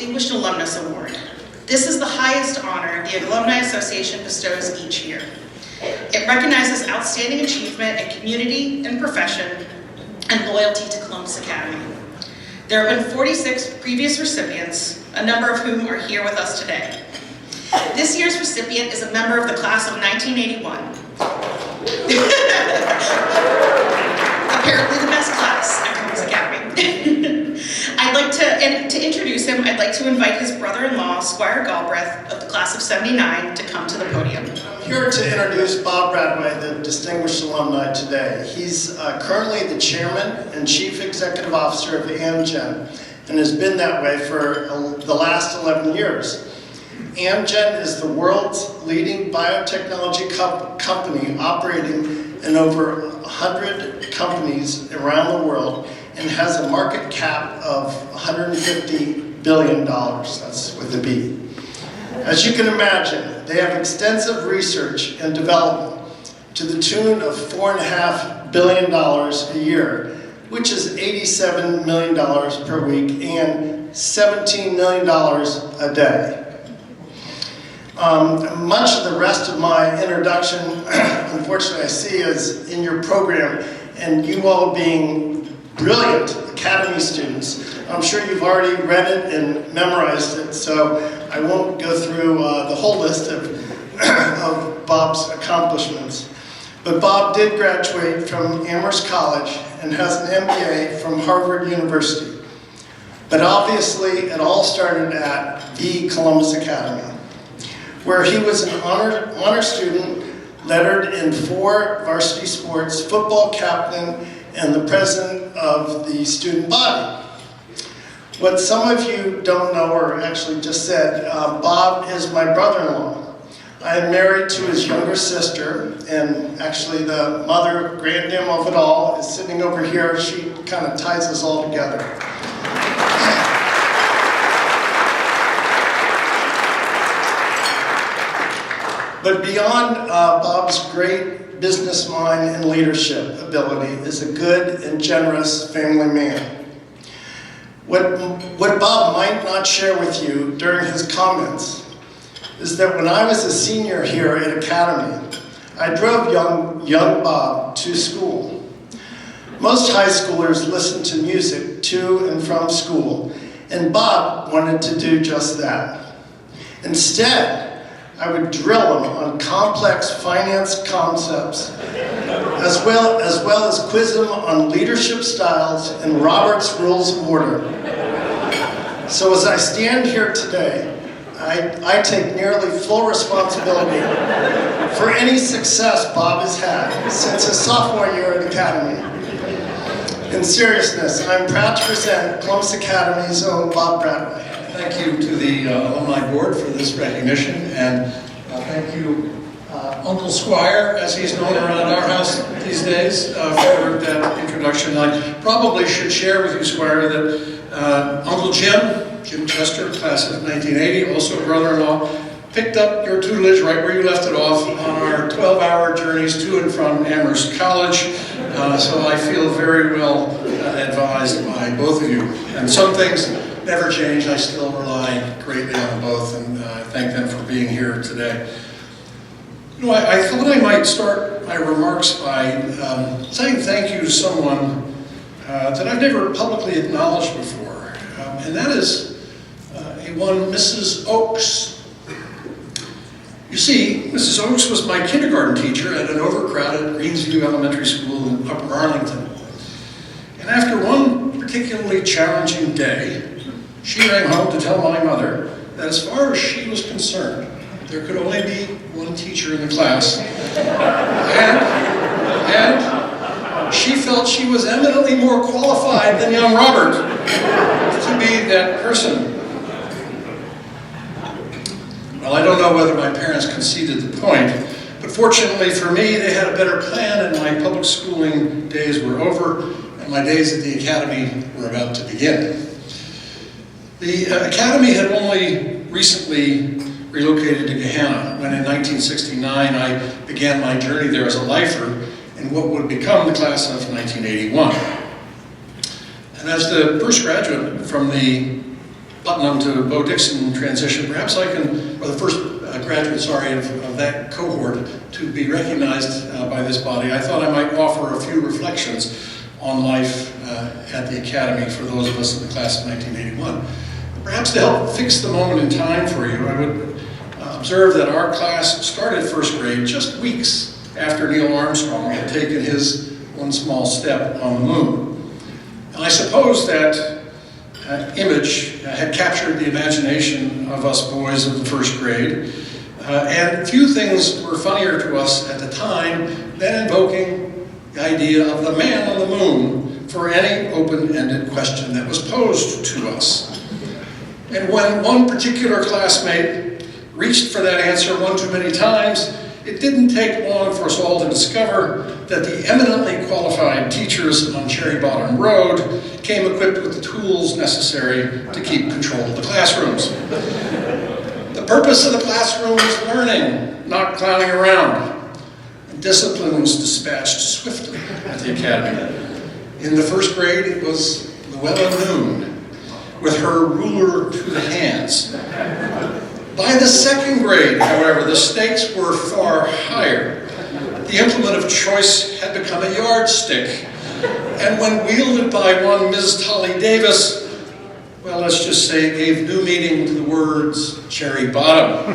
Distinguished Alumnus Award. This is the highest honor the Alumni Association bestows each year. It recognizes outstanding achievement in community and profession and loyalty to Columbus Academy. There have been 46 previous recipients, a number of whom are here with us today. This year's recipient is a member of the class of 1981. Apparently the best class at Columbus Academy. To introduce him, I'd like to invite his brother-in-law, Squire Galbraith, of the class of 79, to come to the podium. I'm here to introduce Bob Bradway, the distinguished alumni today. He's currently the chairman and chief executive officer of Amgen, and has been that way for the last 11 years. Amgen is the world's leading biotechnology company, operating in over 100 companies around the world, and has a market cap of $150 billion, that's with a B. As you can imagine, they have extensive research and development to the tune of $4.5 billion a year, which is $87 million per week and $17 million a day. Much of the rest of my introduction, unfortunately, I see is in your program, and you all being brilliant Academy students. I'm sure you've already read it and memorized it, so I won't go through the whole list of Bob's accomplishments. But Bob did graduate from Amherst College and has an MBA from Harvard University. But obviously, it all started at the Columbus Academy, where he was an honor student, lettered in 4 varsity sports, football captain, and the president of the student body. What some of you don't know, or actually just said, Bob is my brother-in-law. I am married to his younger sister, and actually the mother, granddam of it all, is sitting over here. She kind of ties us all together. But beyond Bob's great business mind and leadership ability is a good and generous family man. What Bob might not share with you during his comments is that when I was a senior here at Academy, I drove young Bob to school. Most high schoolers listen to music to and from school, and Bob wanted to do just that. Instead, I would drill him on complex finance concepts, as well as quiz him on leadership styles and Robert's Rules of Order. So as I stand here today, I take nearly full responsibility for any success Bob has had since his sophomore year at Academy. In seriousness, I'm proud to present Columbus Academy's own Bob Bradway. Thank you to the Alumni Board for this recognition, and thank you, Uncle Squire, as he's known around our house these days, for that introduction. I probably should share with you, Squire, that Uncle Jim Chester, class of 1980, also a brother-in-law, picked up your tutelage right where you left it off on our 12-hour journeys to and from Amherst College. So I feel very well advised by both of you. And some things never change. I still rely greatly on both, and thank them for being here today. You know, I thought I might start my remarks by saying thank you to someone that I've never publicly acknowledged before, and that is one Mrs. Oakes. You see, Mrs. Oakes was my kindergarten teacher at an overcrowded Greensview Elementary School in Upper Arlington. And after one particularly challenging day, she rang home to tell my mother that as far as she was concerned, there could only be one teacher in the class. And she felt she was eminently more qualified than young Robert to be that person. Well, I don't know whether my parents conceded the point, but fortunately for me, they had a better plan, and my public schooling days were over, and my days at the Academy were about to begin. The Academy had only recently relocated to Gahanna when in 1969 I began my journey there as a lifer in what would become the class of 1981. And as the first graduate from the Putnam to Bo Dixon transition, perhaps I can, or the first graduate, sorry, of that cohort to be recognized by this body, I thought I might offer a few reflections on life at the Academy for those of us in the class of 1981. Perhaps to help fix the moment in time for you, I would observe that our class started first grade just weeks after Neil Armstrong had taken his one small step on the moon. And I suppose that image had captured the imagination of us boys of the first grade, and few things were funnier to us at the time than invoking the idea of the man on the moon for any open-ended question that was posed to us. And when one particular classmate reached for that answer one too many times, it didn't take long for us all to discover that the eminently qualified teachers on Cherry Bottom Road came equipped with the tools necessary to keep control of the classrooms. The purpose of the classroom was learning, not clowning around. And discipline was dispatched swiftly at the Academy. In the first grade, it was Llewellyn Noon, with her ruler to the hands. By the second grade, however, the stakes were far higher. The implement of choice had become a yardstick, and when wielded by one Ms. Tolly Davis, well, let's just say it gave new meaning to the words cherry bottom.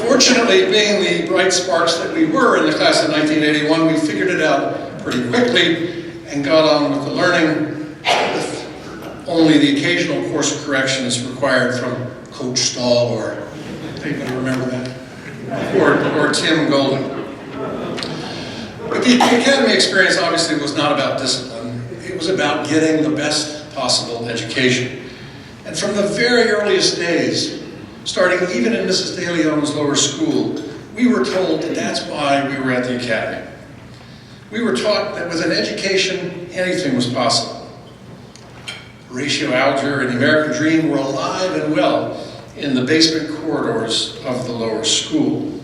Fortunately, being the bright sparks that we were in the class of 1981, we figured it out pretty quickly and got on with the learning, with only the occasional course corrections required from Coach Stahl, or anybody remember that? Or Tim Golden. But the Academy experience obviously was not about discipline. It was about getting the best possible education. And from the very earliest days, starting even in Mrs. De Leon's lower school, we were told that that's why we were at the Academy. We were taught that with an education, anything was possible. Horatio Alger and the American Dream were alive and well in the basement corridors of the lower school.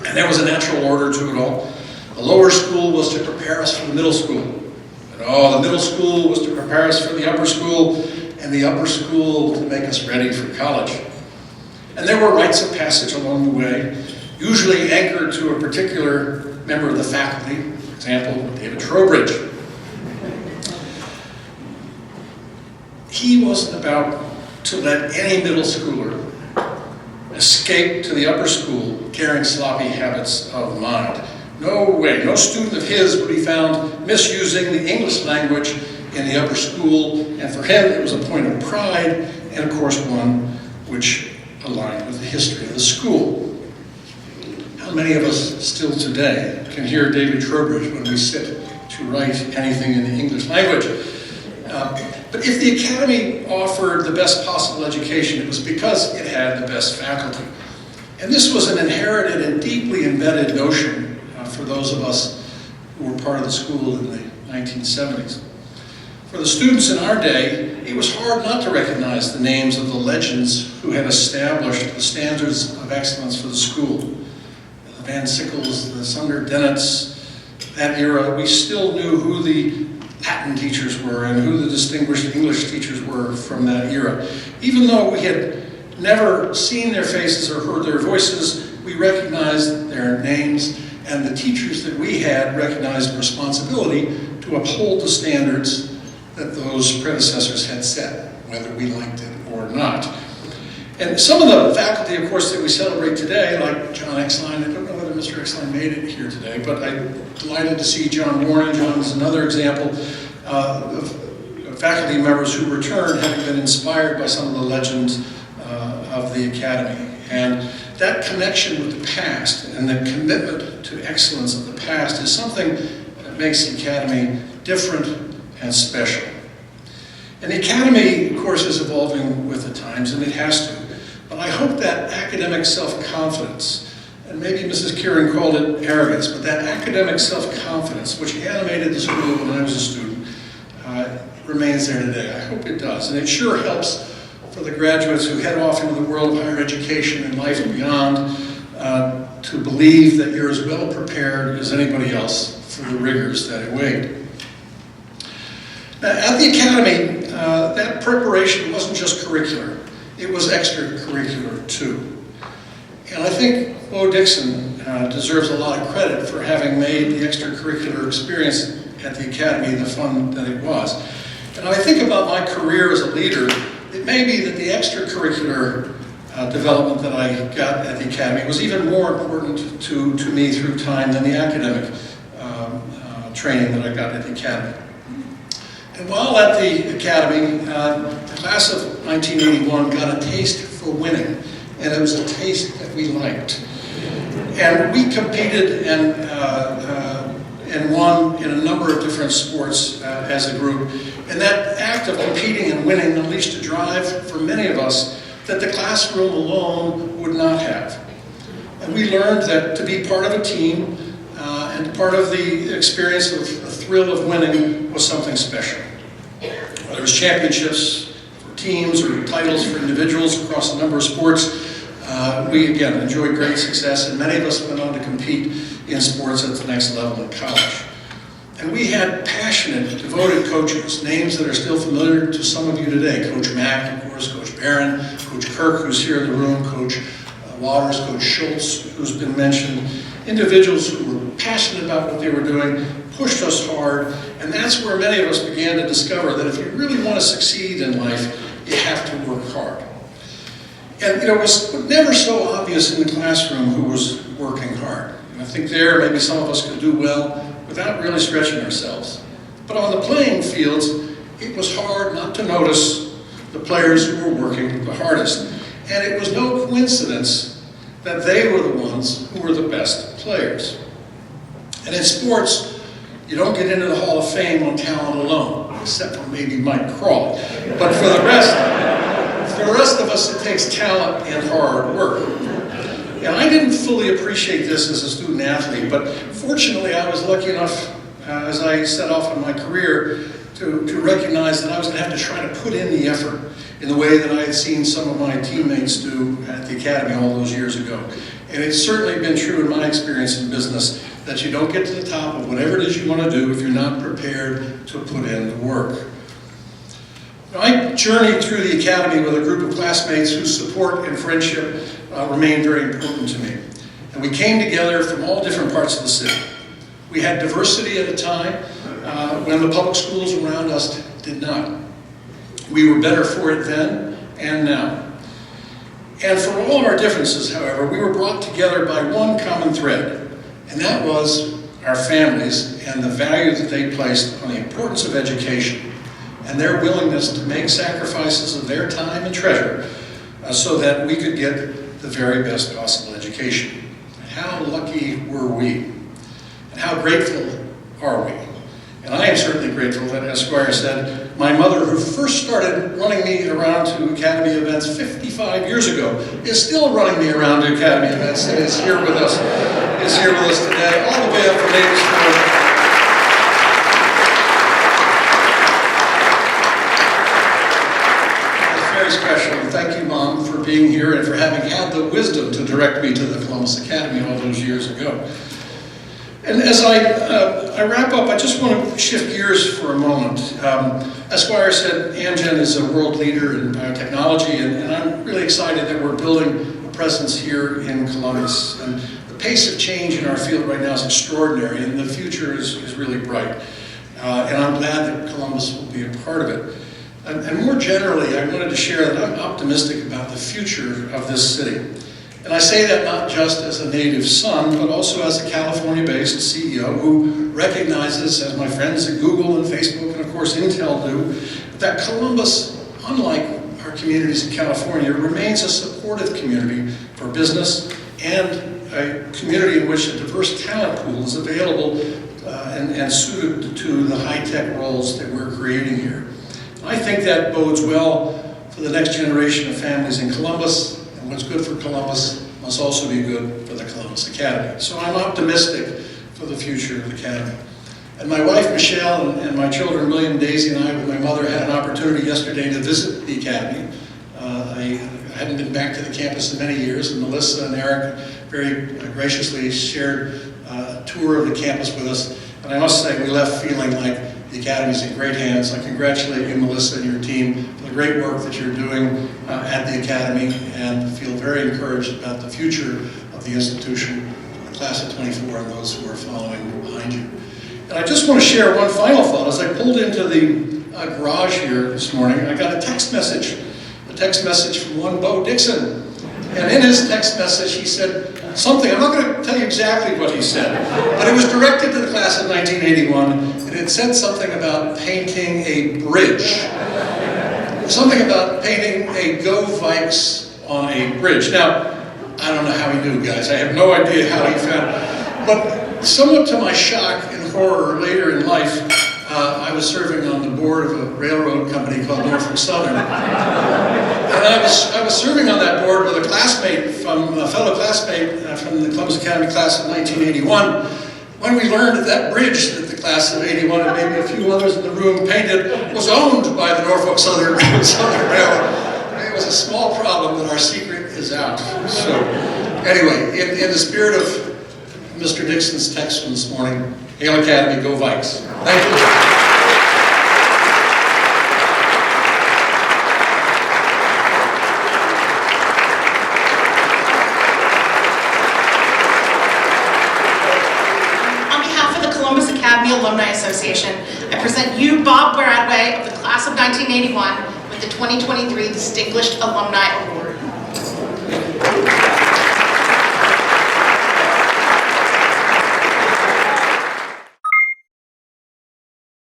And there was a natural order to it all. The lower school was to prepare us for the middle school. And the middle school was to prepare us for the upper school, and the upper school to make us ready for college. And there were rites of passage along the way, usually anchored to a particular member of the faculty, for example, David Trowbridge. He wasn't about to let any middle schooler escape to the upper school carrying sloppy habits of mind. No way, no student of his would be found misusing the English language in the upper school, and for him it was a point of pride, and of course one which aligned with the history of the school. How many of us still today can hear David Trowbridge when we sit to write anything in the English language? But if the Academy offered the best possible education, it was because it had the best faculty. And this was an inherited and deeply embedded notion for those of us who were part of the school in the 1970s. For the students in our day, it was hard not to recognize the names of the legends who had established the standards of excellence for the school. The Van Sickles, the Sunder Dennetts, that era, we still knew who the Latin teachers were and who the distinguished English teachers were from that era. Even though we had never seen their faces or heard their voices, we recognized their names, and the teachers that we had recognized a responsibility to uphold the standards that those predecessors had set, whether we liked it or not. And some of the faculty, of course, that we celebrate today, like John Exline, I don't know whether Mr. Exline made it here today, but I'm delighted to see John Warren. John is another example of faculty members who returned having been inspired by some of the legends of the Academy. And that connection with the past and the commitment to excellence of the past is something that makes the Academy different and special. And the Academy, of course, is evolving with the times, and it has to. But I hope that academic self-confidence, and maybe Mrs. Kieran called it arrogance, but that academic self-confidence, which animated the school when I was a student, remains there today. I hope it does. And it sure helps for the graduates who head off into the world of higher education and life beyond to believe that you're as well prepared as anybody else for the rigors that await. Now, at the Academy, that preparation wasn't just curricular, it was extracurricular too. And I think Bo Dixon deserves a lot of credit for having made the extracurricular experience at the Academy the fun that it was. And I think about my career as a leader, it may be that the extracurricular development that I got at the Academy was even more important to me through time than the academic training that I got at the Academy. And while at the Academy, the class of 1981 got a taste for winning, and it was a taste that we liked. And we competed and won in a number of different sports as a group. And that act of competing and winning unleashed a drive for many of us that the classroom alone would not have. And we learned that to be part of a team and part of the experience of the thrill of winning was something special. Whether it was championships for teams or titles for individuals across a number of sports, we again enjoyed great success, and many of us went on to compete in sports at the next level in college. And we had passionate, devoted coaches, names that are still familiar to some of you today. Coach Mack, of course, Coach Barron, Coach Kirk, who's here in the room, Coach Waters, Coach Schultz, who's been mentioned. Individuals who were passionate about what they were doing, pushed us hard, and that's where many of us began to discover that if you really want to succeed in life, you have to work hard. And it was never so obvious in the classroom who was working hard. And I think there, maybe some of us could do well without really stretching ourselves. But on the playing fields, it was hard not to notice the players who were working the hardest. And it was no coincidence that they were the ones who were the best players. And in sports, you don't get into the Hall of Fame on talent alone, except for maybe Mike Crawl. But for the rest of us, it takes talent and hard work. And I didn't fully appreciate this as a student athlete, but fortunately I was lucky enough, as I set off in my career, to recognize that I was going to have to try to put in the effort in the way that I had seen some of my teammates do at the Academy all those years ago. And it's certainly been true in my experience in business that you don't get to the top of whatever it is you want to do if you're not prepared to put in the work. I journeyed through the Academy with a group of classmates whose support and friendship remained very important to me. And we came together from all different parts of the city. We had diversity at a time when the public schools around us did not. We were better for it then and now. And for all of our differences, however, we were brought together by one common thread, and that was our families and the value that they placed on the importance of education and their willingness to make sacrifices of their time and treasure so that we could get the very best possible education. How lucky were we? And how grateful are we? And I am certainly grateful that, as Squire said, my mother, who first started running me around to Academy events 55 years ago, is still running me around to Academy events and is here with us today, all the way up from Davis. Very special. Thank you, Mom, for being here and for having had the wisdom to direct me to the Columbus Academy all those years ago. And as I wrap up, I just want to shift gears for a moment. As Squire said, Amgen is a world leader in biotechnology, and I'm really excited that we're building a presence here in Columbus. And the pace of change in our field right now is extraordinary, and the future is really bright. And I'm glad that Columbus will be a part of it. And more generally, I wanted to share that I'm optimistic about the future of this city. And I say that not just as a native son, but also as a California-based CEO who recognizes, as my friends at Google and Facebook and of course Intel do, that Columbus, unlike our communities in California, remains a supportive community for business and a community in which a diverse talent pool is available and suited to the high-tech roles that we're creating here. I think that bodes well for the next generation of families in Columbus, and what's good for Columbus must also be good for the Columbus Academy. So I'm optimistic for the future of the Academy. And my wife, Michelle, and my children, William, Daisy, and I, with my mother, had an opportunity yesterday to visit the Academy. I hadn't been back to the campus in many years, and Melissa and Eric very graciously shared a tour of the campus with us. And I must say, we left feeling like The Academy's in great hands. I congratulate you, Melissa, and your team for the great work that you're doing at the Academy, and feel very encouraged about the future of the institution, the class of 24, and those who are following behind you. And I just want to share one final thought. As I pulled into the garage here this morning, I got a text message from one Bo Dixon. And in his text message, he said something, I'm not going to tell you exactly what he said, but it was directed to the class of 1981, and it said something about painting a bridge. Something about painting a Go Vikes on a bridge. Now, I don't know how he knew, guys. I have no idea how he found it. But somewhat to my shock and horror later in life, I was serving on the board of a railroad company called Norfolk Southern. And I was serving on that board with a fellow classmate from the Columbus Academy class of 1981. When we learned that that bridge that the class of 81 and maybe a few others in the room painted was owned by the Norfolk Southern Railroad, it was a small problem that our secret is out. So anyway, in the spirit of Mr. Dixon's text from this morning, Hail Academy, go Vikes. Thank you. Alumni Association, I present you, Bob Bradway, of the class of 1981, with the 2023 Distinguished Alumni Award.